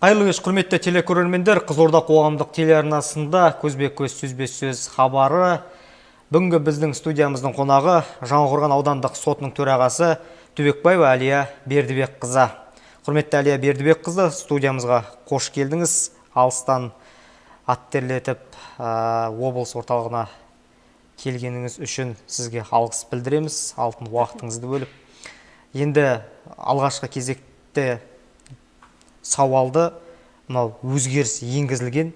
Қайырлы кеш, құрметті телекөрермендер. Қызылорда қоғамдық телеарнасында көзбе-көз, сөзбе-сөз хабары. Бүгінгі біздің студиямыздың қонағы Жаңақорған аудандық сотының төрағасы Түбекбаева Әлия Бердібекқызы. Құрметті Әлия Бердібекқызы, студиямызға қош келдіңіз. Алыстан аттерлетіп облыс орталығына келгеніңіз үшін сізге алғыс білдіреміз. Алтын уақытыңызды бөліп. Енді алғашқы кезекте сауалды өзгеріс енгізілген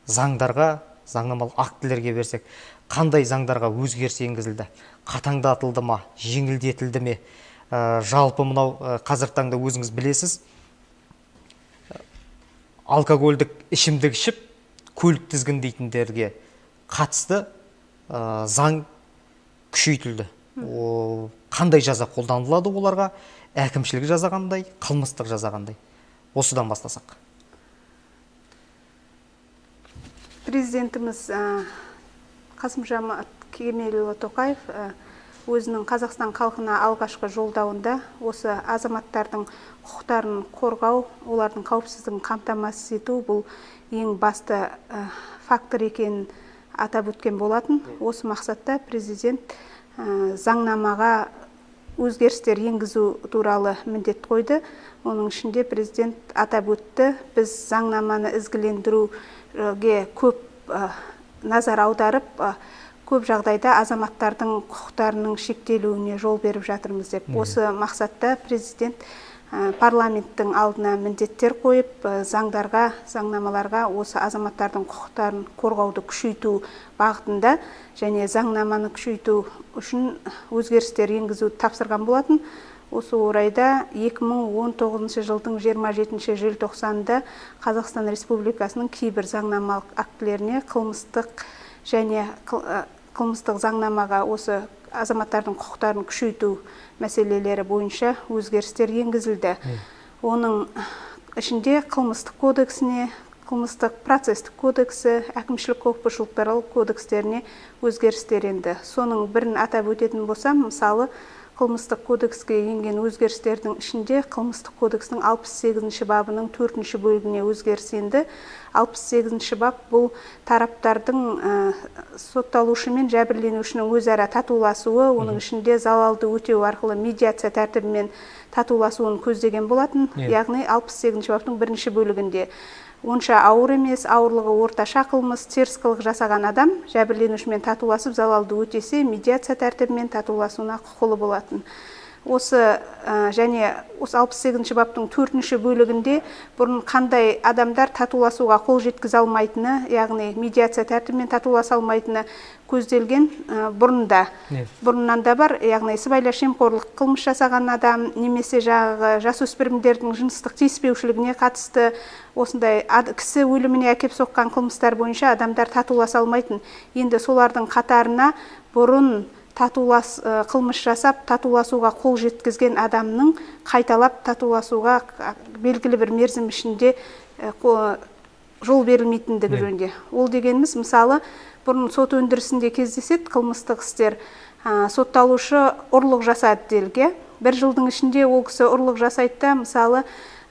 заңдарға, заңнамалық актілерге берсек, қандай заңдарға өзгеріс енгізілді? Қатаңдатылды ма, жеңілдетілді ме? Жалпы қазіргі таңда өзіңіз білесіз, алкогольдік ішімдік ішіп, көлік тізгіндейтіндерге қатысты заң күшейтілді. Қандай жаза қолданылады оларға? Әкімшілік жаза қандай, қылмыстық жаза қандай? Осыдан бастасақ. Президентіміз Қасым-Жомарт Кемелұлы Тоқаев өзінің Қазақстан халқына алғашқы жолдауында осы азаматтардың құқықтарын қорғау, олардың қауіпсіздігін қамтамасыз ету бұл ең басты фактор екенін атап өткен болатын. Осы мақсатта президент заңнамаға өзгерістер енгізу туралы міндет қойды. Оның ішінде президент атап өтті, біз заңнаманы ізгілендіруге көп назар аударып, көп жағдайда азаматтардың құқықтарының шектелуіне жол беріп жатырмыз деп. Осы мақсатта президент парламенттің алдына міндеттер қойып, заңнамаларға осы азаматтардың құқықтарын қорғауды күшейту бағытында және заңнаманы күшейту үшін өзгерістер енгізу тапсырған болатын. Осы орайда 2019 жылдың 27 желтоқсанында Қазақстан Республикасының кейбір заңнамалық актілеріне қылмыстық заңнамаға осы азаматтардың құқықтарын күшейту мәселелері бойынша өзгерістер енгізілді. Оның ішінде қылмыстық кодексіне, қылмыстық процестік кодексі, әкімшілік құқық бұзушылық туралы кодекстеріне өзгерістер енді. Соның бірін атап өтетін болсам, мысалы, қылмыстық кодекске енген өзгерістердің ішінде қылмыстық кодекстің 68-ші бабының 4-ші бөлігіне өзгеріс енді. 68-ші бап бұл тараптардың сотталушы мен жәбірленушінің өзара татуласуы, оның ішінде залалды өтеу арқылы медиация тәртібімен татуласуын көздеген болатын. Яғни 68-ші баптың 1-ші бөлігінде онша ауыр емес, ауырлығы орташа қылмыс, теріс қылық жасаған адам жәбірленушімен татуласып залалды өтесе, медиация тәртібімен татуласуына құқылы болатын. Осы 68-ші баптың 4-ші бөлігінде бұрын қандай адамдар татуласуға қол жеткізе алмайтыны, яғни медиация тәртібімен татуласа алмайтыны көзделген бұрыннан да бар, яғни сыбайлас жемқорлық қылмыс жасаған адам немесе жасөспірімдердің жыныстық тиіспеушілігіне қатысты осындай кісі өліміне әкеп соққан қылмыстар бойынша адамдар татуласа алмайтын. Енді солардың қатарына бұрын қылмыс жасап, татуласуға қол жеткізген адамның қайталап татуласуға белгілі бір мерзім ішінде жол берілмейтіндігі жөнінде. Ол дегеніміз, мысалы, бұрын сот өндірісінде кездеседі қылмыстық істер, сотталушы ұрлық жасады делге. Бір жылдың ішінде ол кісі ұрлық жасайды, мысалы,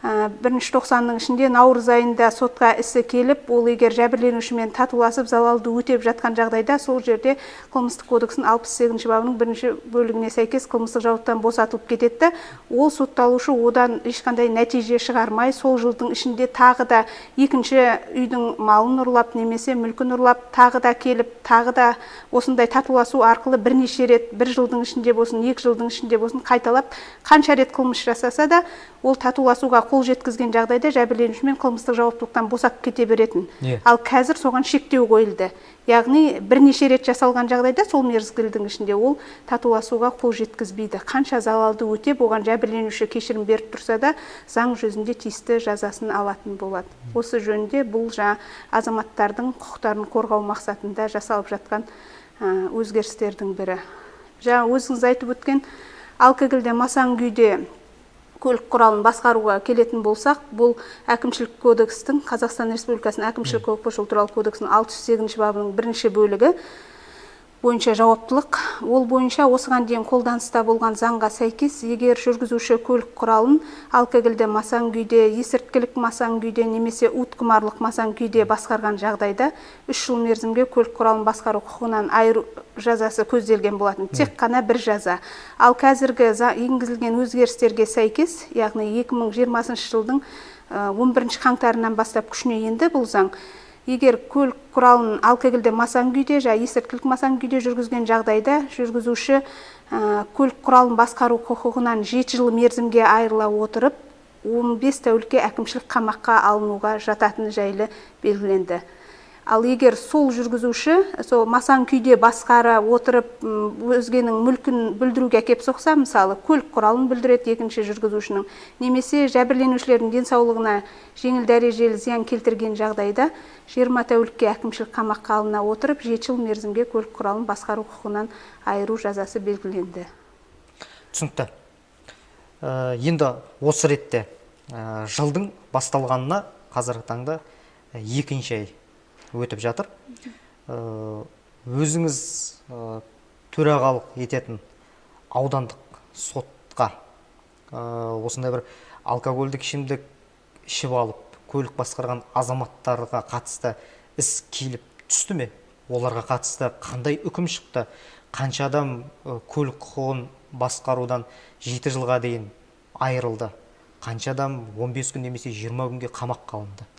1-ші тоқсанның ішінде наурыз айында сотқа ісі келіп, ол егер жәбірленушімен татуласып залалды өтеп жатқан жағдайда, сол жерде қылмыстық кодекстің 68-ші бабының 1-ші бөлігіне сәйкес қылмыстық жауаптан босатылып кетеді. Ол сотталушы одан ешқандай нәтиже шығармай, сол жылдың ішінде тағы да екінші үйдің малын ұрлап немесе мүлкін ұрлап, тағы да келіп, тағы да осындай татуласу арқылы бірнеше рет, бір жылдың ішінде болсын, 2 жылдың ішінде болсын, қайталап қанша рет қылмыс жасаса да, ол татуласуға қол жеткізген жағдайда жәбірленушімен қылмыстық жауаптылықтан босап кете беретін. Ал қазір соған шектеу қойылды. Яғни бірнеше рет жасалған жағдайда сол мезгілдің ішінде ол татуласуға қол жеткізбейді. Қанша залалды өтеп, оған жәбірленуші кешірім беріп тұрса да, заң жүзінде тиісті жазасын алатын болады. Осы жөнінде бұл азаматтардың құқықтарын қорғау мақсатында жасалып жатқан өзгерістердің бірі. Өзіңіз айтып өткен алкогольде масаң күйде көлік құралын басқаруға келетін болсақ, бұл әкімшілік кодекстің, Қазақстан Республикасының әкімшілік құқық бұзушылық туралы кодексінің 608-ші бабының 1-ші бөлігі. бойынша жауаптылық. Ол бойынша осыған дейін қолданыста болған заңға сәйкес, егер жүргізуші көлік құралын алкогольді масаң күйде, есірткілік масаң күйде немесе уытқұмарлық масаң күйде басқарған жағдайда 3 жыл мерзімге көлік құралын басқару құқығынан айыру жазасы көзделген болатын. Тек қана бір жаза. Ал қазіргі енгізілген өзгерістерге сәйкес, яғни 2020 жылдың 11 қаңтарынан бастап күшіне енді бұл заң. Егер көлік құралын алкогольді масаң күйде, есірткілік масаң күйде жүргізген жағдайда, жүргізуші көлік құралын басқару құқығынан 7 жыл мерзімге айырыла отырып, 15 тәулікке әкімшілік қамаққа алынуға жататыны жайлы белгіленді. Ал егер сол жүргізуші масаң күйде басқара отырып өзгенің мүлкін бүлдіруге әкеп соқса, мысалы көлік құралын бүлдіреді екінші жүргізушінің, немесе жәбірленушілердің денсаулығына жеңіл дәрежелі зиян келтірген жағдайда 20 тәулікке әкімшілік қамаққа алына отырып 7 жыл мерзімге көлік құралын басқару құқығынан айыру жазасы белгіленді. Түсінікті. Енді осы ретте жылдың басталғанына қазіргі таңда 2-ші ай өтіп жатыр. Өзіңіз төрағалық ететін аудандық сотқа осындай бір алкогольдік ішімдік ішіп алып көлік басқарған азаматтарға қатысты іс келіп түсті ме? Оларға қатысты қандай үкім шықты? Қанша адам көлік құқығын басқарудан 7 жылға дейін айырылды? Қанша адам 15 күн немесе 20 күнге қамаққа алынды?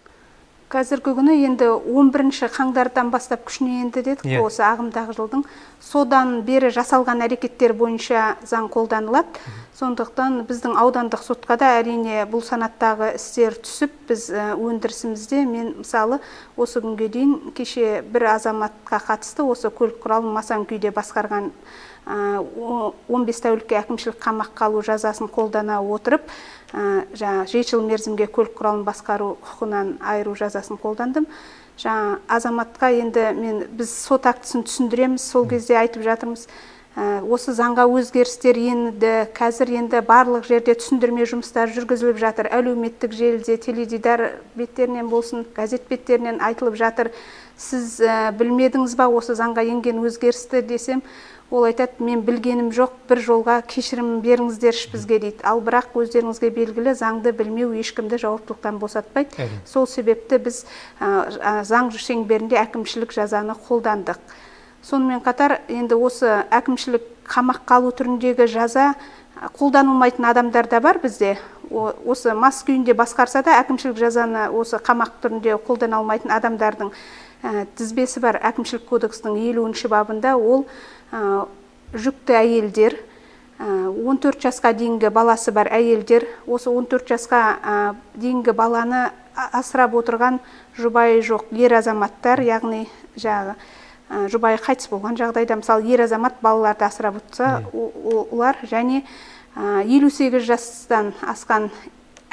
Қазіргі күні енді 11 қаңтардан бастап күшіне енді дедік, осы ағымдағы жылдың. Содан бері жасалған әрекеттер бойынша заң қолданылады. Сондықтан біздің аудандық сотқа да әрине бұл санаттағы істер түсіп, біз өндірісімізде, мен мысалы осы күнге дейін кеше бір азаматқа қатысты осы көлік құралын масаң күйде басқарған 15 тәулікке әкімшілік қамаққа алу жазасын қолдана отырып, 7 жыл мерзімге көлік құралын басқару құқығынан айыру жазасын қолдандым. Азаматқа енді біз сот актісін түсіндіреміз, сол кезде айтып жатырмыз. Осы заңға өзгерістер енді, қазір енді барлық жерде түсіндірме жұмыстар жүргізіліп жатыр. Әлеуметтік желіде, теледидар беттерінен болсын, газет беттерінен айтылып жатыр. Сіз білмедіңіз ба осы заңға енген өзгерісті десем, ол айтады, мен білгенім жоқ, бір жолға кешірім беріңіздерші бізге дейді. Ал бірақ өздеріңізге белгілі, заңды білмеу ешкімді жауаптылықтан босатпайды. Сол себепті біз заң шеңберінде әкімшілік жазаны қолдандық. Сонымен қатар, енді осы әкімшілік қамаққа алу түріндегі жаза қолданылмайтын адамдар да бар бізде. Осы мас күйінде басқарса да әкімшілік жазаны осы қамақ түрінде қолдана алмайтын адамдардың тізбесі бар. Әкімшілік кодекстің 50-ші бабында ол жүкті әйелдер, 14 жасқа дейінгі баласы бар әйелдер, осы 14 жасқа дейінгі баланы асырап отырған жұбайы жоқ ер азаматтар, яғни жұбайы қайтыс болған жағдайда, мысалы ер азамат балаларды асырап отырса, олар және 58 жастан асқан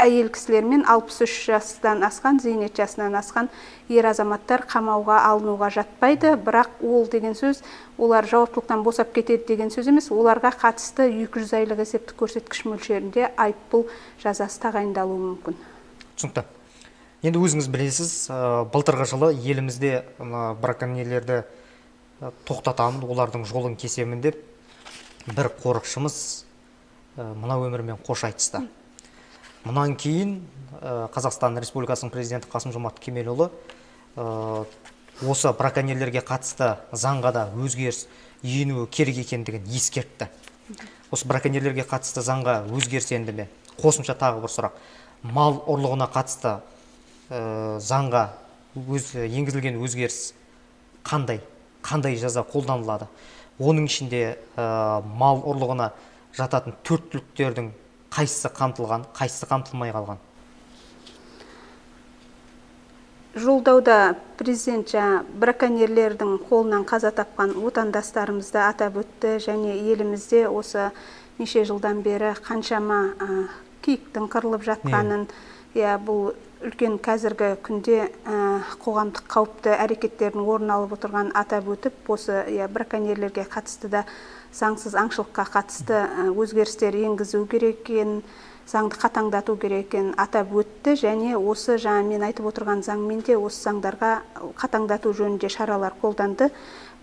әйел кісілер мен 63 жастан асқан, зейнет жасынан асқан ер азаматтар қамауға алынуға жатпайды. Бірақ ол деген сөз, олар жауаптылықтан босап кетеді деген сөз емес, оларға қатысты 200 айлық есептік көрсеткіш мөлшерінде айыппұл жазасы тағайындалуы мүмкін. Түсінікті. Енді өзіңіз білесіз, былтырғы жылы елімізде браконьерлерді тоқтатамын, олардың жолын кесемін деп бір қорықшымыз мына өмірмен қош айтысты. Мұнан кейін Қазақстан Республикасының президенті Қасым-Жомарт Кемелұлы осы браконьерлерге қатысты заңға да өзгеріс енуі керек екендігін ескертті. Осы браконьерлерге қатысты заңға өзгеріс енді ме? Қосымша тағы бір сұрақ. Мал ұрлығына қатысты заңға енгізілген өзгеріс қандай жаза қолданылады? Оның ішінде мал ұрлығына жататын 4 түліктердің қайсысы қамтылған, қайсысы қамтылмай қалған? Жолдауда президент браконьерлердің қолынан қаза тапқан отандастарымызды атап өтті, және елімізде осы неше жылдан бері қаншама киіктің қырылып жатқанын, бұл үлкен қазіргі күнде қоғамдық қауіпті әрекеттердің орын алып отырған атап өтіп, осы браконьерлерге қатысты да заңсыз аңшылыққа қатысты өзгерістер енгізу керек екенін, заңды қатаңдату керек екенін атап өтті, және осы мен айтып отырған заңмен де осы заңдарға қатаңдату жөнінде шаралар қолданды.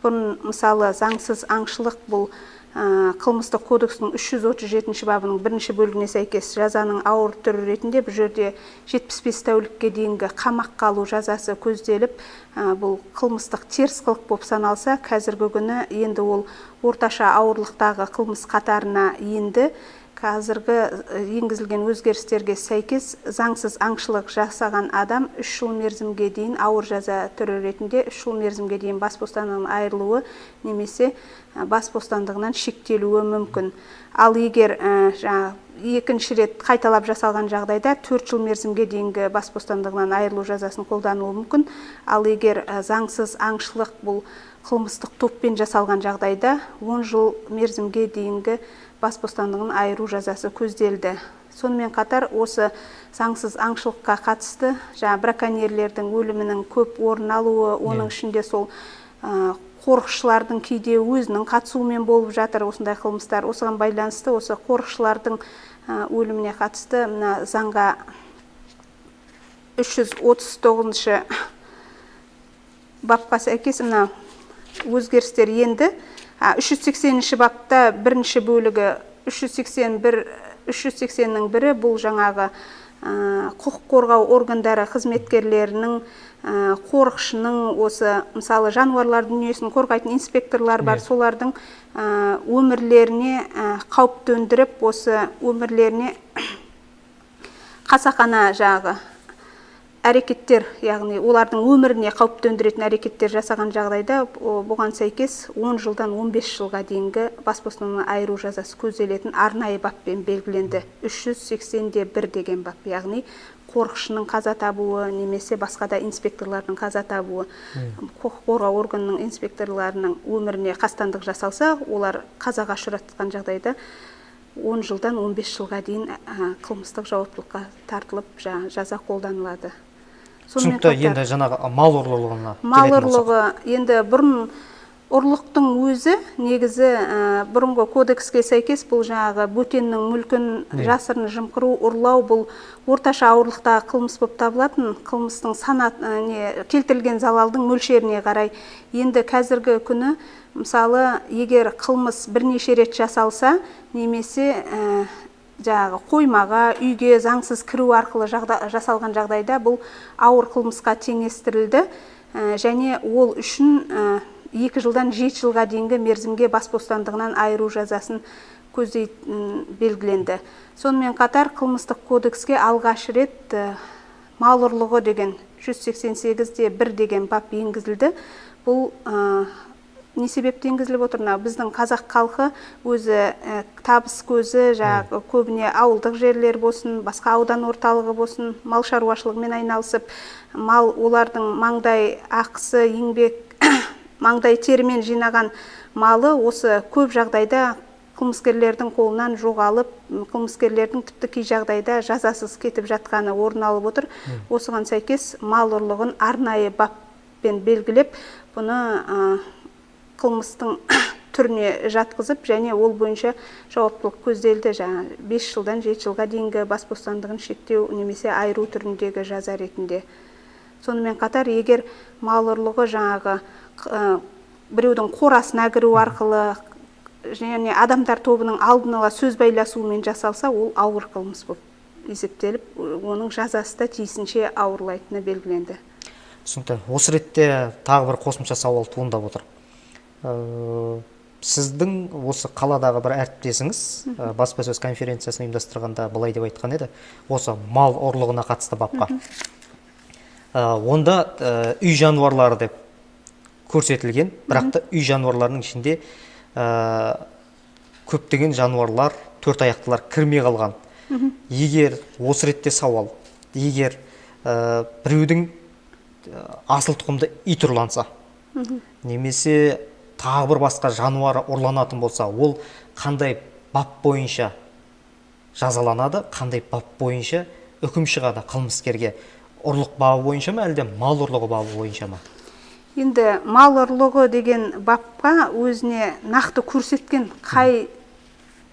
бұрын мысалы заңсыз аңшылық бұл қылмыстық кодекстің 337 бабының 1 бөлігіне сәйкес жазаның ауыр түрі ретінде бұл жерде 75 тәулікке дейінгі қамаққа алу жазасы көзделіп, бұл қылмыстық теріс қылық болып саналса, қазіргі күні енді ол орташа ауырлықтағы қылмыс қатарына енді. Қазіргі енгізілген өзгерістерге сәйкес заңсыз аңшылық жасаған адам 3 жыл мерзімге дейін ауыр жаза түрі ретінде 3 жыл мерзімге дейін бас бостандығынан айырылуы немесе бас бостандығынан шектелуі мүмкін. Ал егер екінші рет қайталап жасалған жағдайда 4 жыл мерзімге дейінгі бас бостандығынан айырылу жазасын қолдануы мүмкін. Ал егер заңсыз аңшылық бұл қылмыстық топпен жасалған жағдайда 10 жыл мерзімге дейінгі бас бостандығын айыру жазасы көзделді. Сонымен қатар осы заңсыз аңшылыққа қатысты браконьерлердің өлімінің көп орын алуы, оның ішінде сол қорықшылардың кейде өзінің қатысуымен болып жатыр осындай қылмыстар. Осыған байланысты осы қорықшылардың өліміне қатысты заңға 339 бапқа сәйкес өзгерістер енді. 380 бапта бірінші бөлігі 380-ның бірі бұл жаңағы құқық қорғау органдары қызметкерлерінің, қорықшының, осы мысалы жануарлар дүниесін қорғайтын инспекторлар бар, солардың өмірлеріне қауіп төндіріп, осы өмірлеріне қасақана жағы әрекеттер, яғни олардың өміріне қауіп төндіретін әрекеттер жасаған жағдайда бұған сәйкес 10 жылдан 15 жылға дейінгі бас бостандығынан айыру жазасы көзделетін арнайы баппен белгіленді. 380-1 деген бап, яғни қорықшының қаза табуы немесе басқа да инспекторлардың қаза табуы, құқық қорғау органының инспекторларының өміріне қастандық жасалса, олар қазаға ұшыратқан жағдайда 10 жылдан 15 жылға дейін қылмыстық жауаптылыққа тартылып жаза қолданылады. Түсінікті, енді жаңағы мал ұрлығына мал ұрлығы, енді бұрын ұрлықтың өзі негізі бұрынғы кодекске сәйкес бұл жаңағы бөтеннің мүлкін жасырын жымқыру, ұрлау, бұл орташа ауырлықтағы қылмыс болып табылатын, қылмыстың келтірілген залалдың мөлшеріне қарай. Енді қазіргі күні мысалы егер қылмыс бірнеше рет жасалса, немесе қоймаға, үйге заңсыз кіру арқылы жасалған жағдайда бұл ауыр қылмысқа теңестірілді, және ол үшін 2 жылдан 7 жылға дейінгі мерзімге бас бостандығынан айыру жазасын көздейтін белгіленді. Сонымен қатар қылмыстық кодекске алғаш рет мал ұрлығы деген 188-1 деген бап енгізілді. Бұл не себепті енгізіліп отыр? Біздің қазақ халқы өзі табыс көзі, көбіне ауылдық жерлер болсын, басқа аудан орталығы болсын, мал шаруашылығымен айналысып, мал олардың маңдай ақысы, еңбек, маңдай терімен жинаған малы осы көп жағдайда қылмыскерлердің қолынан жоғалып, қылмыскерлердің тіпті кей жағдайда жазасыз кетіп жатқаны орын алып отыр. Осыған сәйкес мал ұрлығын арнайы баппен белгілеп, бұны қылмыстың түріне жатқызып, және ол бойынша жауаптылық көзделді. 5 жылдан 7 жылға дейінгі бас бостандығын шектеу немесе айыру түріндегі жаза ретінде. Сонымен қатар, егер мал ұрлығы жаңағы біреудің қорасына кіру арқылы, және адамдар тобының алдын ала сөз байласуымен жасалса, ол ауыр қылмыс болып есептеліп, оның жазасы да тиісінше ауырлайтыны белгіленді. Түсінікті. Осы ретте тағы бір қосымша сауал туындап отыр. Сіздің осы қаладағы бір әріптесіңіз баспасөз конференциясын ұйымдастырғанда былай деп айтқан еді, осы мал ұрлығына қатысты бапқа. Онда үй жануарлары деп көрсетілген, бірақ та үй жануарларының ішінде көптеген жануарлар, төрт аяқтылар кірмей қалған. Егер осы ретте сауал, егер біреудің асыл тұқымды ит ұрланса, немесе тағы бір басқа жануары ұрланатын болса, ол қандай бап бойынша жазаланады, қандай бап бойынша үкім шығады қылмыскерге? Ұрлық бабы бойынша ма, әлде мал ұрлығы бабы бойынша ма? Енді мал ұрлығы деген бапқа өзіне нақты көрсеткен қай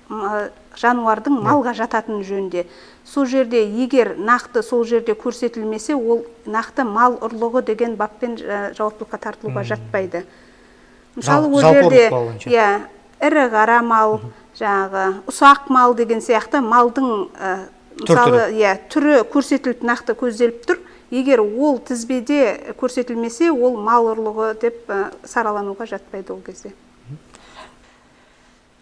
жануардың малға жататын жөнде. Сол жерде егер нақты сол жерде көрсетілмесе, ол нақты мал ұрлығы деген баппен жауаптылыққа тартылуға жатпайды. мысалы ол жерде ірі қара мал, жаңағы ұсақ мал деген сияқты малдың мысалы түрі көрсетіліп нақты көзделіп тұр. Егер ол тізбеде көрсетілмесе, ол мал ұрлығы деп саралануға жатпайды ол кезде.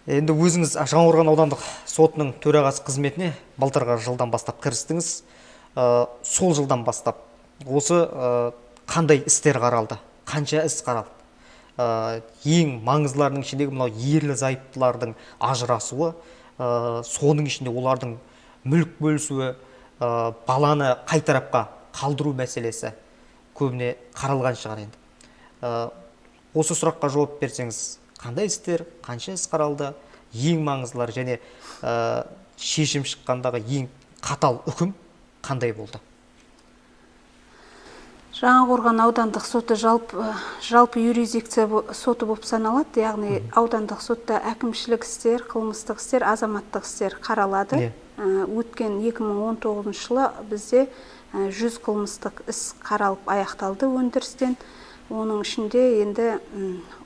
Енді өзіңіз Жаңақорған аудандық сотының төрағасы қызметіне былтырғы жылдан бастап кірістіңіз. Сол жылдан бастап осы қандай істер қаралды? Қанша іс қаралды? Ең маңыздыларының ішіндегі мынау ерлі зайыптылардың ажырасуы, соның ішінде олардың мүлік бөлісуі, баланы қай тарапқа қалдыру мәселесі көбіне қаралған шығар енді. Осы сұраққа жауап берсеңіз, қандай істер, қанша іс қаралды, ең маңыздылар және шешім шыққандағы ең қатал үкім қандай болды? Жаңақорған аудандық соты жалпы юрисдикция соты болып саналады, яғни аудандық сотта әкімшілік істер, қылмыстық істер, азаматтық істер қаралады. Өткен 2019 жылы бізде 100 қылмыстық іс қаралып аяқталды өндірістен. Оның ішінде енді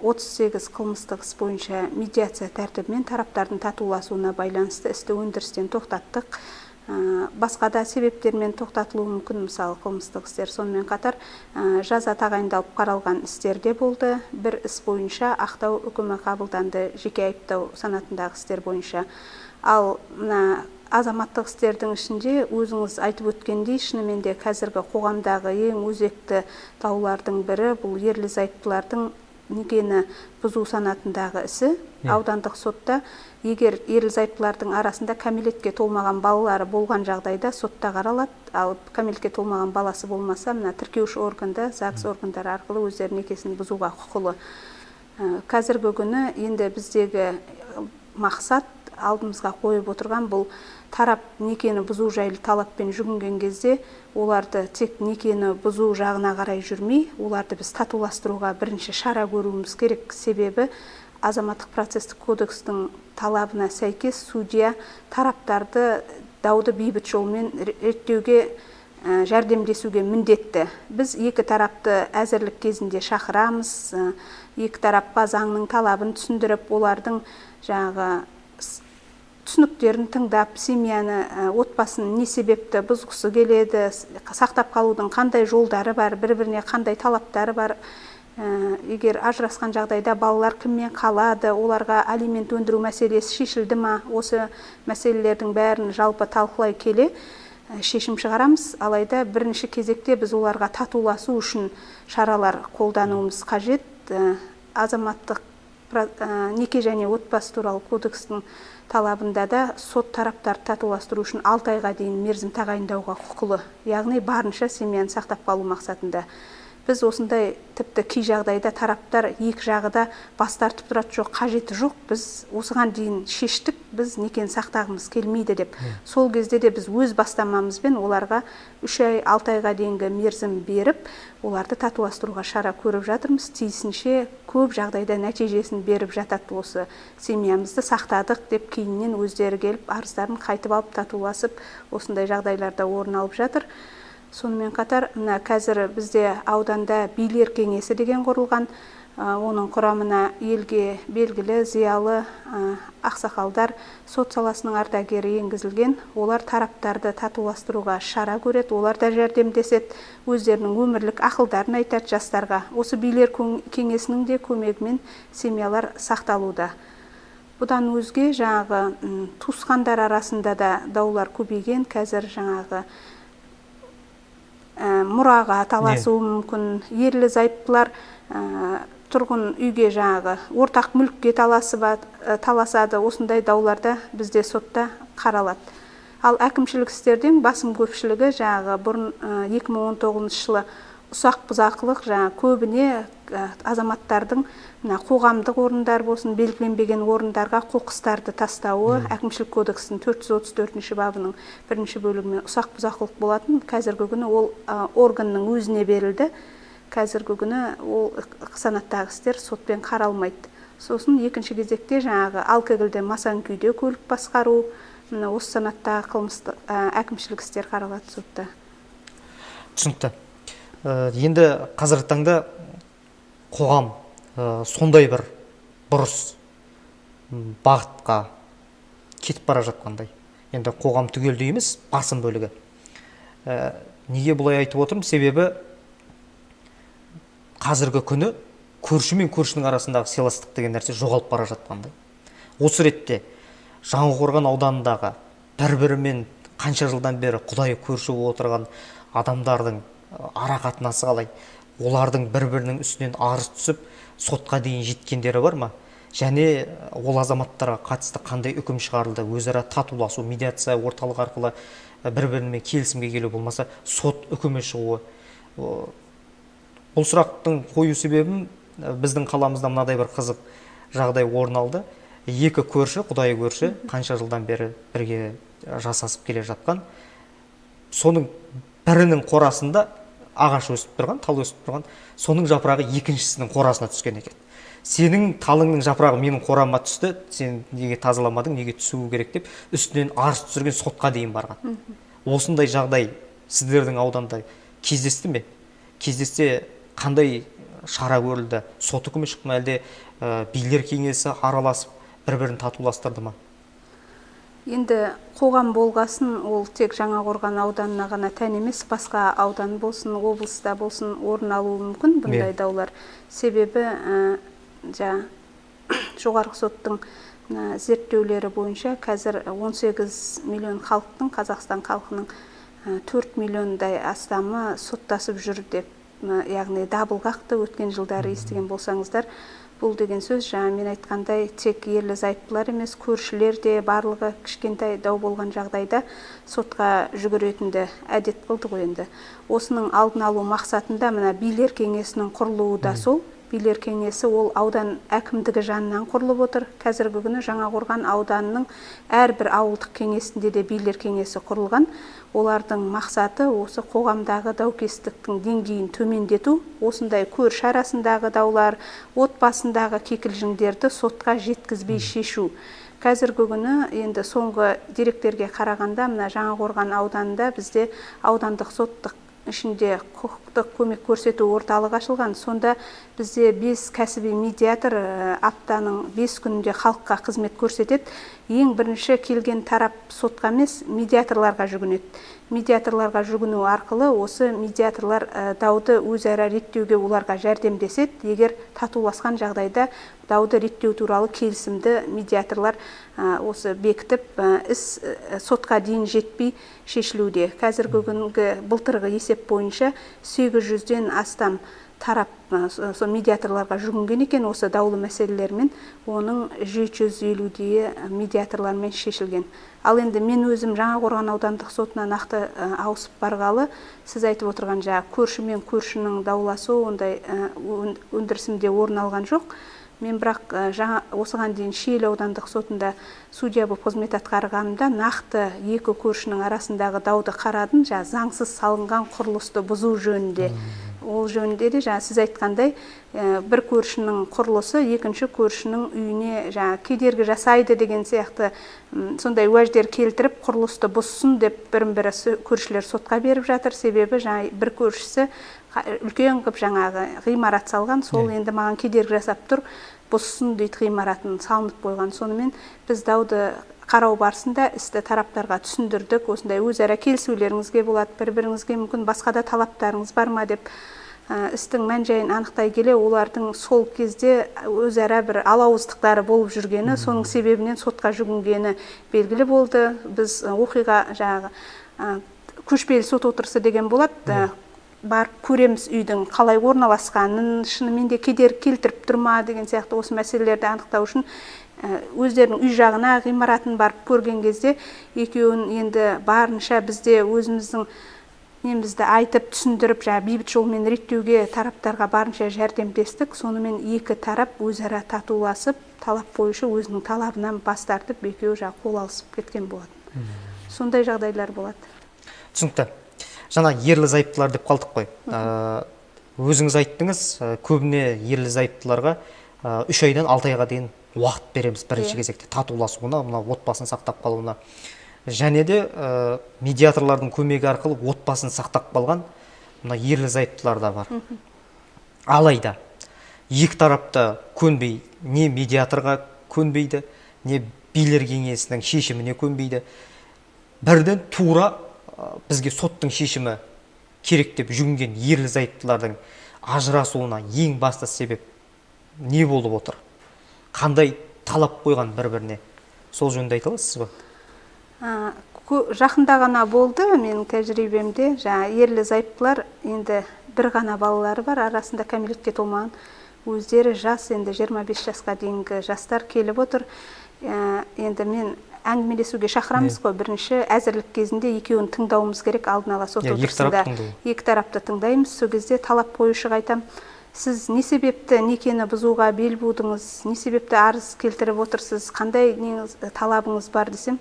38 қылмыстық іс бойынша медиация тәртібімен тараптардың татуласуына байланысты істі өндірістен тоқтаттық. Басқа да себептермен тоқтатылуы мүмкін, мысалы қылмыстық істер. Сонымен қатар жаза тағайындалып қаралған істерде болды. Бір іс бойынша ақтау үкімі қабылданды, жеке айыптау санатындағы істер бойынша. Ал азаматтық істердің ішінде өзіңіз айтып өткендей, шынымен де қазіргі қоғамдағы ең өзекті даулардың бірі бұл ерлі зайыптылардың некені бұзу санатындағы ісі. Аудандық сотта егер ерлі зайыптылардың арасында кәмелетке толмаған балалары болған жағдайда сотта қаралады, ал кәмелетке толмаған баласы болмаса, мына тіркеуші органда, ЗАГС органдары арқылы өздері некесін бұзуға құқылы. Қазіргі күні енді біздегі мақсат алдымызға қойып отырған бұл тарап некені бұзу жайлы талаппен жүгінген кезде оларды тек некені бұзу жағына қарай жүрмей, оларды біз татуластыруға бірінші шара көруіміз керек. Себебі азаматтық процестік кодекстің талабына сәйкес судья тараптарды дауды бейбіт жолмен реттеуге жәрдемдесуге міндетті. Біз екі тарапты әзірлік кезінде шақырамыз, екі тарапқа заңның талабын түсіндіріп, олардың жаңағы түсініктерін тыңдап, семьяны, отбасын не себепті бұзғысы келеді, сақтап қалудың қандай жолдары бар, бір-біріне қандай талаптары бар. Егер ажырасқан жағдайда балалар кіммен қалады, оларға алимент өндіру мәселесі шешілді ма, осы мәселелердің бәрін жалпы талқылай келе шешім шығарамыз. Алайда бірінші кезекте біз оларға татуласу үшін шаралар қолдануымыз қажет. Азаматтық неке және отбасы туралы кодекстің талабында да сот тараптарды татуластыру үшін 6 айға дейін мерзім тағайындауға құқылы. Яғни барынша семьяны сақтап қалу мақсатында. Біз осындай тіпті кей жағдайда тараптар екі жағы да бас тартып тұрады, жоқ, қажеті жоқ, біз осыған дейін шештік, біз некені сақтағымыз келмейді деп. Сол кезде де біз өз бастамамызбен оларға 3 ай, 6 айға дейінгі мерзім беріп, оларды татуластыруға шара көріп жатырмыз. Тиісінше көп жағдайда нәтижесін беріп жатады. Осы семьямызды сақтадық деп кейіннен өздері келіп арыздарын қайтып алып татуласып, осындай жағдайларда орын алып жатыр. Сонымен қатар, қазір бізде ауданда билер кеңесі деген құрылған. Оның құрамына елге белгілі, зиялы ақсақалдар, сот саласының ардагері енгізілген. Олар тараптарды татуластыруға шара көреді, олар да жәрдемдеседі, өздерінің өмірлік ақылдарын айтады жастарға. Осы билер кеңесінің де көмегімен семьялар сақталуда. Бұдан өзге жаңағы туысқандар арасында да даулар көбейген. Қазір жаңағы мұраға таласуы мүмкін, ерлі зайыптылар тұрғын үйге жаңағы ортақ мүлікке таласады, осындай дауларда бізде сотта қаралады. Ал әкімшілік істердің басым көпшілігі жаңағы бұрын 2019 жылы ұсақ бұзақылық, жаңа көбіне азаматтардың қоғамдық орындар болсын, белгіленбеген орындарға қоқыстарды тастауы, әкімшілік кодекстің 434 бабының 1 бөлігімен ұсақ бұзақылық болатын. Қазіргі күні ол органның өзіне берілді. Қазіргі күні ол санаттағы істер сотпен қаралмайды. Сосын екінші кезекте жаңағы алкогольде масаң күйде көлік басқару, осы санаттағы қылмыстық әкімшілік істер қаралады сотта. Түсінікті. Енді қазіргі таңда қоғам сондай бір бұрыс бағытқа кетіп бара жатқандай. Енді қоғам түгелдей емес, басым бөлігі. Неге бұлай айтып отырмын? Себебі қазіргі күні көрші мен көршінің арасындағы сыйластық деген нәрсе жоғалып бара жатқандай. Осы ретте Жаңақорған ауданындағы бір-бірімен қанша жылдан бері құдайы көрші болып отырған адамдардың ара қатынасы қалай? Олардың бір-бірінің үстінен арыз түсіп, сотқа дейін жеткендері бар ма? Және ол азаматтарға қатысты қандай үкім шығарылды? Өзара татуласу, медиация орталық арқылы бір-бірімен келісімге келу, болмаса сот үкімі шығуы. Бұл сұрақтың қою себебім, біздің қаламызда мынадай бір қызық жағдай орын алды. Екі көрші, құдайы көрші, қанша жылдан бері бірге жасасып келе жатқан. Соның бірінің қорасында ағаш өсіп тұрған, тал өсіп тұрған, соның жапырағы екіншісінің қорасына түскен екен. Сенің талыңның жапырағы менің қорама түсті, сен неге тазаламадың, неге түсуі керек деп, үстінен арыз түсірген, сотқа дейін барған. Осындай жағдай сіздердің ауданда кездесті ме? Кездессе қандай шара көрілді? Сот үкімі шықты ма, әлде билер кеңесі араласып бір-бірін татуластырды ма? Енді қоғам болғасын, ол тек Жаңақорған ауданына ғана тән емес, басқа аудан болсын, облыста болсын орын алуы мүмкін бұндай даулар. Себебі жоғарғы соттың зерттеулері бойынша қазір 18 миллион халықтың, Қазақстан халқының 4 миллиондай астамы соттасып жүр деп, яғни дабыл қақты. Өткен жылдары естіген болсаңыздар, бұл деген сөз, мен айтқандай, тек ерлі зайыптылар емес, көршілер де барлығы кішкентай дау болған жағдайда сотқа жүгіретінді әдет қылды ғой енді. Осының алдын алу мақсатында мына билер кеңесінің құрылуы да сол. Билер кеңесі ол аудан әкімдігі жанынан құрылып отыр. Қазіргі күні Жаңақорған ауданының әрбір ауылдық кеңесінде де билер кеңесі құрылған. Олардың мақсаты осы қоғамдағы даукестіктің деңгейін төмендету, осындай көрші арасындағы даулар, отбасындағы кикілжіңдерді сотқа жеткізбей шешу. Қазіргі күні енді соңғы деректерге қарағанда, мына Жаңақорған ауданында бізде аудандық соттық ішінде құқықтық көмек көрсету орталығы ашылған. Сонда бізде 5 кәсіби медиатор аптаның 5 күнінде халыққа қызмет көрсетеді. Ең бірінші келген тарап сотқа емес, медиаторларға жүгінеді. Медиаторларға жүгіну арқылы осы медиаторлар дауды өзара реттеуге оларға жәрдемдеседі. Егер татуласқан жағдайда дауды реттеу туралы келісімді медиаторлар осы бекітіп, іс сотқа дейін жетпей шешілуде. Қазіргі күнгі былтырғы есеп бойынша 800-ден астам тарап медиаторларға жүгінген екен осы даулы мәселелермен, оның 750-дейі медиаторлармен шешілген. Ал енді мен өзім Жаңақорған аудандық сотына нақты ауысып барғалы, сіз айтып отырған көрші мен көршінің дауласу ондай өндірісімде орын алған жоқ. Мен бірақ осыған дейін Шиелі аудандық сотында судья болып қызмет атқарғанымда нақты екі көршінің арасындағы дауды қарадым, заңсыз салынған құрылысты бұзу жөнінде. Ол жөнінде де сіз айтқандай, бір көршінің құрылысы екінші көршінің үйіне кедергі жасайды деген сияқты сондай уәждер келтіріп, құрылысты бұзсын деп бірін-бірі көршілер сотқа беріп жатыр. Себебі бір көршісі үлкен қып ғимарат салған, сол енді маған кедергі жасап тұр, бұзсын дейді, ғимаратын салынып қойған. Сонымен біз дауды қарау барысында істі тараптарға түсіндірдік. Осындай өзара келісулеріңізге болады, бір-біріңізге мүмкін басқа да талаптарыңыз бар ма деп істің мән-жайын анықтай келе, олардың сол кезде өзара бір алауыздықтары болып жүргені, соның себебінен сотқа жүгінгені белгілі болды. Біз оқиға көшпелі сот отырысы деген болады. Барып көреміз үйдің қалай орналасқанын, шынымен де кедергі келтіріп тұрма деген сияқты осы мәселелерді анықтау үшін өздерінің үй жағына, ғимаратын барып көрген кезде екеуін енді барынша бізде өзіміздің немізді айтып, түсіндіріп, бейбіт жолмен реттеуге тараптарға барынша жәрдемдестік. Сонымен екі тарап өзара татуласып, талап бойынша өзінің талабынан бас тартып, екеуі қол алысып кеткен болады. Сондай жағдайлар болады. Түсінікті. Жаңа ерлі зайыптылар деп қалдық қой. Өзіңіз айттыңыз, көбіне ерлі зайыптыларға 3 айдан 6 айға дейін уақыт береміз бірінші кезекте татуласуына, отбасын сақтап қалуына. Және де медиаторлардың көмегі арқылы отбасын сақтап қалған ерлі зайыптылар да бар. Алайда екі тарапта көнбей, не медиаторға көнбейді, не билер кеңесінің шешіміне көнбейді. Бірден тура бізге соттың шешімі керек деп жүгінген ерлі-зайыптылардың ажырасуына ең басты себеп не болып отыр? Қандай талап қойған бір-біріне? Сол жөнінде айта аласыз ба? Жақында ғана болды менің тәжірибемде. Ерлі-зайыптылар енді бір ғана балалары бар, арасында кәмелетке толмаған. Өздері жас, енді 25 жасқа дейінгі жастар келіп отыр. Енді мен әңгімелесуге шақырамыз ғой. Бірінші әзірлік кезінде екеуін тыңдауымыз керек, алдын ала сот отырысында. Екі тарапты тыңдаймыз. Сол кезде талап қоюшыға айтам: сіз не себепті некені бұзуға бел будыңыз, не себепті арыз келтіріп отырсыз, қандай талабыңыз бар десем,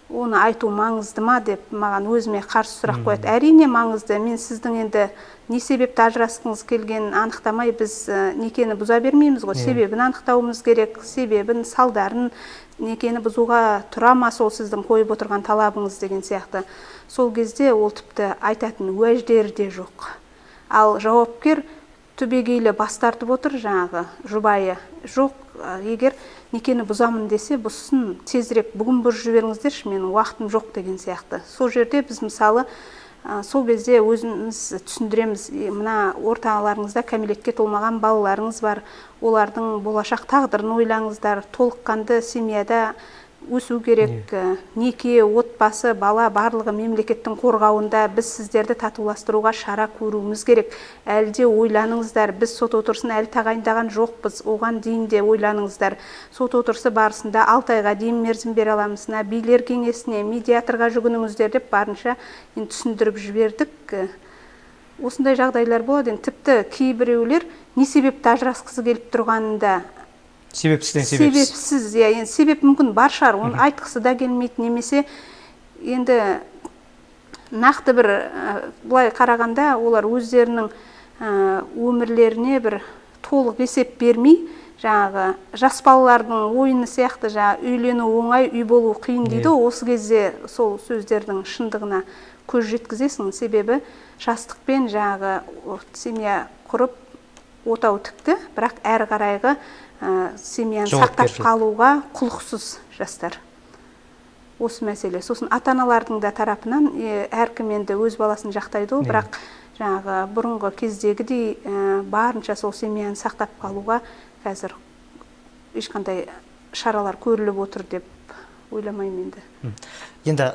оны айту маңызды ма деп маған өзіме қарсы сұрақ қояды. Әрине маңызды. Мен сіздің енді не себепті ажырасқыңыз келгенін анықтамай біз некені бұза бермейміз ғой. Себебін анықтауымыз керек, себебін, салдарын, некені бұзуға тұра ма сол сіздің қойып отырған талабыңыз деген сияқты. Сол кезде ол тіпті айтатын уәждері де жоқ. Ал жауапкер түбегейлі бас тартып отыр, жаңағы жұбайы жоқ. Егер некені бұзамын десе, бұзсын, тезірек бүгін бұзып жіберіңіздерші, менің уақытым жоқ деген сияқты. Сол жерде біз мысалы сол кезде өзіміз түсіндіреміз, мына орталарыңызда кәмелетке толмаған балаларыңыз бар, олардың болашақ тағдырын ойлаңыздар, толыққанды семьяда өсу керек, неке, отбасы, бала барлығы мемлекеттің қорғауында, біз сіздерді татуластыруға шара көруіміз керек. Әлде ойланыңыздар, біз сот отырысын әлі тағайындаған жоқпыз, оған дейін де ойланыңыздар. Сот отырысы барысында 6 айға дейін мерзім бере аламыз, билер кеңесіне, медиаторға жүгініңіздер деп барынша түсіндіріп жібердік. Осындай жағдайлар болады. Тіпті кейбіреулер не себепті ажырасқысы келіп тұрғанында себепсіз, себеп мүмкін бар шығар, оны айтқысы да келмейді, немесе енді нақты бір былай қарағанда олар өздерінің өмірлеріне бір толық есеп бермей, жаңағы жас балалардың ойыны сияқты, үйлену оңай, үй болу қиын дейді. Осы кезде сол сөздердің шындығына көз жеткізесің. Себебі жастықпен жаңағы семья құрып отау тікті, бірақ әрі қарайғы семьяны сақтап қалуға құлықсыз жастар. Осы мәселе. Сосын ата-аналардың да тарапынан әркім енді өз баласын жақтайды, бірақ жаңағы бұрынғы кездегідей барынша сол семьяны сақтап қалуға қазір ешқандай шаралар көріліп отыр деп ойламаймын енді. Енді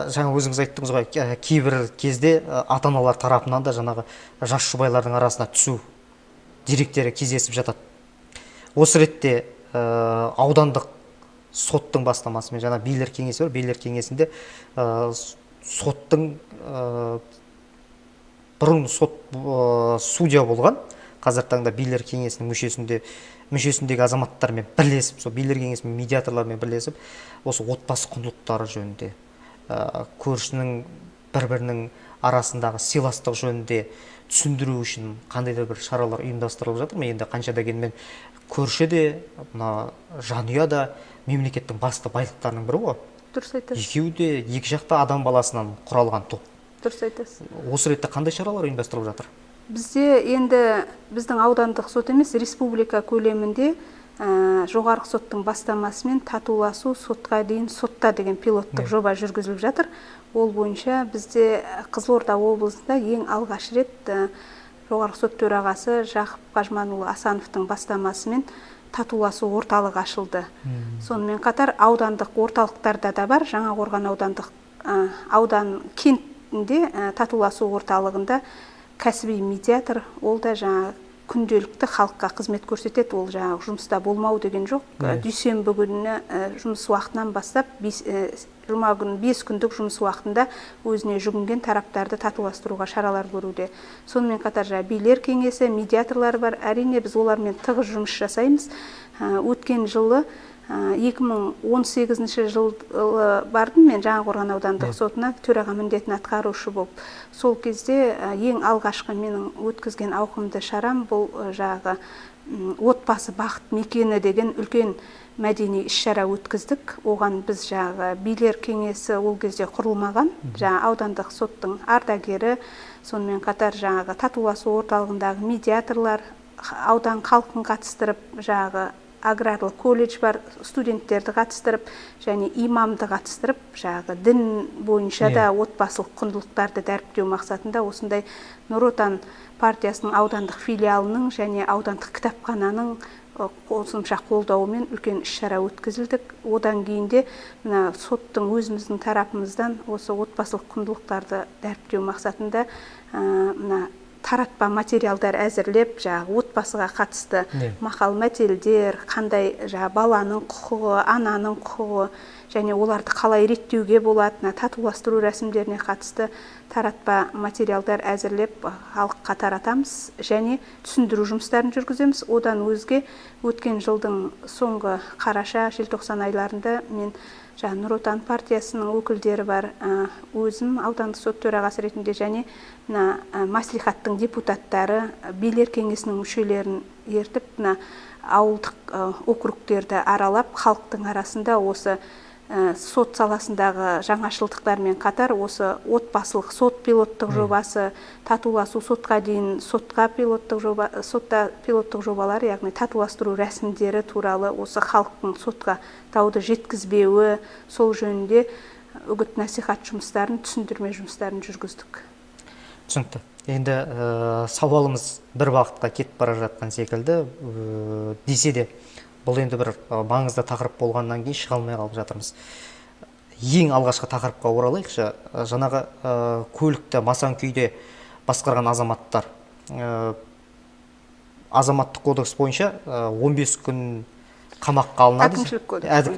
жаңа өзіңіз айттыңыз ғой, кейбір кезде ата-аналар тарапынан да жаңағы жас жұбайлардың арасына түсу деректері кездесіп жатады. Осы ретте аудандық соттың бастамасымен, жаңа билер кеңесі бар, билер кеңесінде соттың бұрын судья болған, қазір таңда билер кеңесінің мүшесіндегі азаматтармен бірлесіп, сол билер кеңесімен медиаторлармен бірлесіп, осы отбасы құндылықтары жөнінде, көршінің бір-бірінің арасындағы сыйластық жөнінде түсіндіру үшін қандай да бір шаралар ұйымдастырылып жатыр ма? Енді қанша дегенмен көрші де, мына жанұя да мемлекеттің басты байлықтарының бірі ғой. Дұрыс айтасыз. Екеуі де екі жақта адам баласынан құралған топ. Дұрыс айтасыз. Осы ретте қандай шаралар ұйымдастырылып жатыр? Бізде енді біздің аудандық сот емес, республика көлемінде жоғарғы соттың бастамасымен татуласу сотқа дейін сотта деген пилоттық жоба жүргізіліп жатыр. Ол бойынша бізде Қызылорда облысында ең алғаш рет жоғарғы сот төрағасы Жақып Қажманұлы Асановтың бастамасымен татуласу орталығы ашылды. Сонымен қатар аудандық орталықтарда да бар. Жаңақорған аудандық аудан кентінде татуласу орталығында кәсіби медиатор, ол да жаңа күнделікті халыққа қызмет көрсетеді. Ол жаңа жұмыста болмау деген жоқ. Дүйсенбі күні жұмыс уақытынан бастап жұма күні 5 күндік жұмыс уақытында өзіне жүгінген тараптарды татуластыруға шаралар көруде. Сонымен қатар билер кеңесі, медиаторлар бар. Әрине біз олармен тығыз жұмыс жасаймыз. Өткен жылы 2018 жылы бардым мен Жаңақорған аудандық сотына төраға міндетін атқарушы болып. Сол кезде ең алғашқы менің өткізген ауқымды шарам бұл жағы отбасы бақыт мекені деген үлкен мәдени іс-шара өткіздік. Оған біз жағы билер кеңесі ол кезде құрылмаған, жаңа аудандық соттың ардагері, сонымен қатар жаңағы татуласу орталығындағы медиаторлар, аудан халқын қатыстырып, жағы аграрлы колледж бар, студенттерді қатыстырып, және имамды қатыстырып, жағы дін бойынша да отбасылық құндылықтарды дәріптеу мақсатында осындай Нұр Отан партиясының аудандық филиалының және аудандық кітапхананың қосымша қолдауымен үлкен іс-шара өткізілдік. Одан кейінде мына соттың өзіміздің тарапымыздан осы отбасылық құндылықтарды дәріптеу мақсатында мына таратпа материалдар әзірлеп, отбасыға қатысты мақал мәтелдер, қандай баланың құқығы, ананың құқығы және оларды қалай реттеуге болады, татуластыру рәсімдеріне қатысты таратпа материалдар әзірлеп халыққа таратамыз және түсіндіру жұмыстарын жүргіземіз. Одан өзге өткен жылдың соңғы қараша, желтоқсан айларында мен Нұр Отан партиясының өкілдері бар, өзім аудандық сот төрағасы ретінде және мәслихаттың депутаттары, билер кеңесінің мүшелерін ертіп, ауылдық округтерді аралап, халықтың арасында осы сот саласындағы жаңашылдықтармен қатар осы отбасылық сот пилоттық жобасы, татуласу сотқа дейін сотта пилоттық жобалар, яғни татуластыру рәсімдері туралы осы халықтың сотқа дауды жеткізбеуі, сол жөнінде үгіт насихат жұмыстарын, түсіндірме жұмыстарын жүргіздік. Түсінікті. Енді сауалымыз бір бағытқа кетіп бара жатқан секілді, десе де бұл енді бір маңызды тақырып болғаннан кейін шыға алмай қалып жатырмыз. Ең алғашқы тақырыпқа оралайықшы. Жаңағы көлікті масаң күйде басқарған азаматтар азаматтық кодекс бойынша 15 күн қамаққа алынады.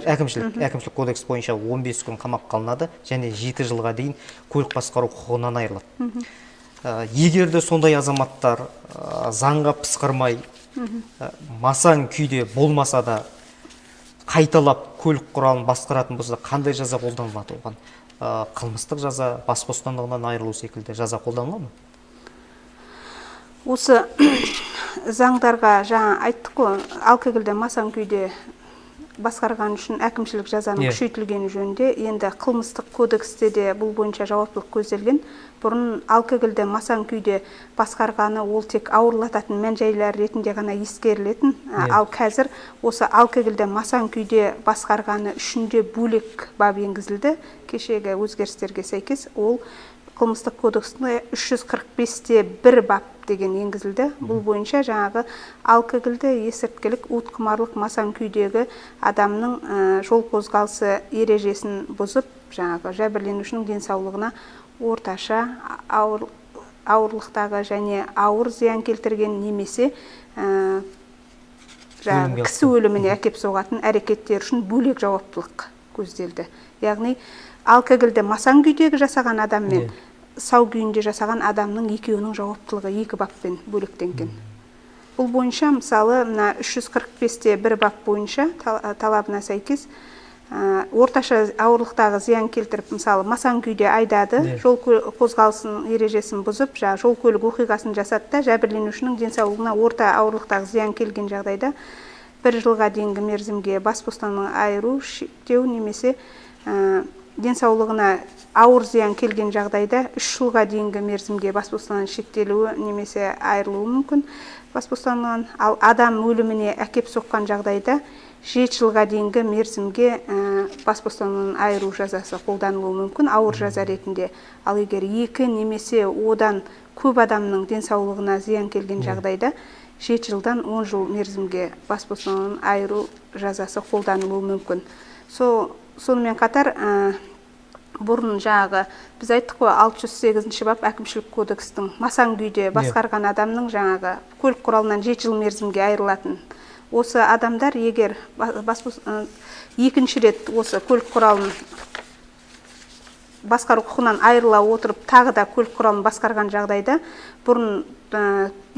Әкімшілік кодекс бойынша 15 күн қамаққа алынады және 7 жылға дейін көлік басқару құқығынан айырылады. Егерде сондай азаматтар заңға пысқырмай, масаң күйде болмаса да қайталап көлік құралын басқаратын болса, қандай жаза қолданылады оған? Қылмыстық жаза, бас бостандығынан айырылу секілді жаза қолданылады ма? Осы заңдарға жаңа айттық қой, алкогольде масаң күйде басқарған үшін әкімшілік жазаның күшейтілгені жөнінде, енді қылмыстық кодексте де бұл бойынша жауаптылық көзделген. Бұрын алкогольде масаң күйде басқарғаны ол тек ауырлататын мән-жайлар ретінде ғана ескерілетін, ал қазір осы алкогольде масаң күйде басқарғаны үшінде бөлек бап енгізілді. Кешегі өзгерістерге сәйкес ол қылмыстық кодексінде 345-те 1 бап деген енгізілді. Бұл бойынша жаңағы алкогольді, есірткілік, уытқымарлық масаң күйдегі адамның жол қозғалысы ережесін бұзып, жаңағы жәбірленушінің денсаулығына орташа ауырлықтағы және ауыр зиян келтірген немесе кісі өліміне әкеп соғатын әрекеттер үшін бөлек жауаптылық көзделді. Яғни алкогольде масаң күйдегі жасаған адам мен сау күйінде жасаған адамның екеуінің жауаптылығы 2 баппен бөлектенген. Бұл бойынша мысалы 345-те 1 бап бойынша талабына сәйкес орташа ауырлықтағы зиян келтіріп, мысалы масаң күйде айдады, жол қозғалысының ережесін бұзып, жол көлік оқиғасын жасатты, жәбірленушінің денсаулығына орта ауырлықтағы зиян келген жағдайда 1 жылға дейінгі мерзімге бас бостандығынан айыру, шектеу немесе денсаулығына ауыр зиян келген жағдайда 3 жылға дейінгі мерзімге бас бостандығынан шектелуі немесе айырылуы мүмкін бас бостандығынан. Ал адам өліміне әкеп соққан жағдайда 7 жылға дейінгі мерзімге бас бостандығынан айыру жазасы қолданылуы мүмкін ауыр жаза ретінде. Ал егер 2 немесе одан көп адамның денсаулығына зиян келген жағдайда 7 жылдан 10 жыл мерзімге бас бостандығынан айыру жазасы қолданылуы мүмкін. Сонымен қатар бұрын жаңағы біз айттық қой, 608 бап әкімшілік кодекстің масаң күйде басқарған адамның жаңағы көлік құралынан 7 жыл мерзімге айырылатын. Осы адамдар егер екінші рет осы көлік құралын басқару құқығынан айырыла отырып тағы да көлік құралын басқарған жағдайда бұрын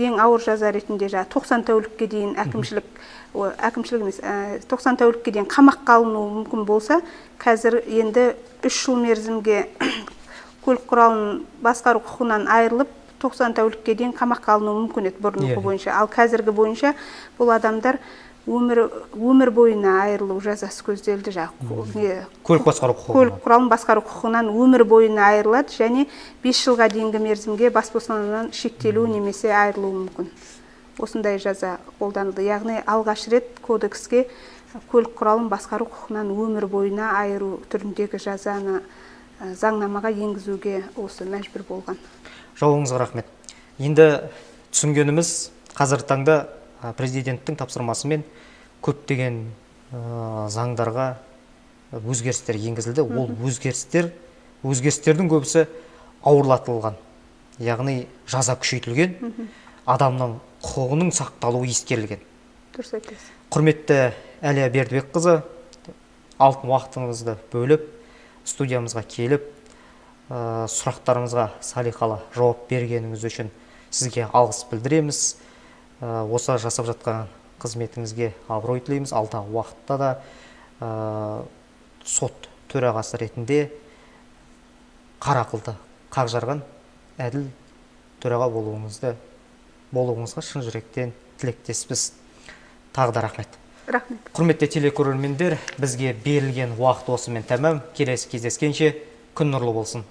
ең ауыр жаза ретінде 90 тәулікке дейін әкімшілік емес 90 тәулікке дейін қамаққа алынуы мүмкін болса, қазір енді 3 жыл мерзімге көлік құралын басқару құқығынан айырылып 90 тәулікке дейін қамаққа алынуы мүмкін еді бұрынғы бойынша. Ал қазіргі бойынша бұл адамдар өмір бойына айырылу жазасы көзделді. Көлік құралын басқару құқығынан өмір бойына айырылады және 5 жылға дейінгі мерзімге бас бостандығынан шектелу немесе айырылуы мүмкін. осындай жаза қолданылды. Яғни алғаш рет кодекске көлік құралын басқару құқығынан өмір бойына айыру түріндегі жазаны заңнамаға енгізуге осы мәжбүр болған. Жауабыңызға рахмет. Енді түсінгеніміз, қазіргі таңда президенттің тапсырмасымен көптеген заңдарға өзгерістер енгізілді. Ол өзгерістердің көбісі ауырлатылған, яғни жаза күшейтілген, адамның құқығының сақталуы ескерілген. Дұрыс айтасыз. Құрметті Әлия Бердібекқызы, алтын уақытыңызды бөліп, студиямызға келіп, сұрақтарымызға салиқалы жауап бергеніңіз үшін сізге алғыс білдіреміз. Осы жасап жатқан қызметіңізге абырой тілейміз. Алдағы уақытта да сот төрағасы ретінде қара қылды қақ жарған әділ төраға болуыңызға шын жүректен тілектеспіз. Тағы да рахмет. Рахмет. Құрметті телекөрермендер, бізге берілген уақыт осымен тәмам. Келесі кездескенше күн нұрлы болсын.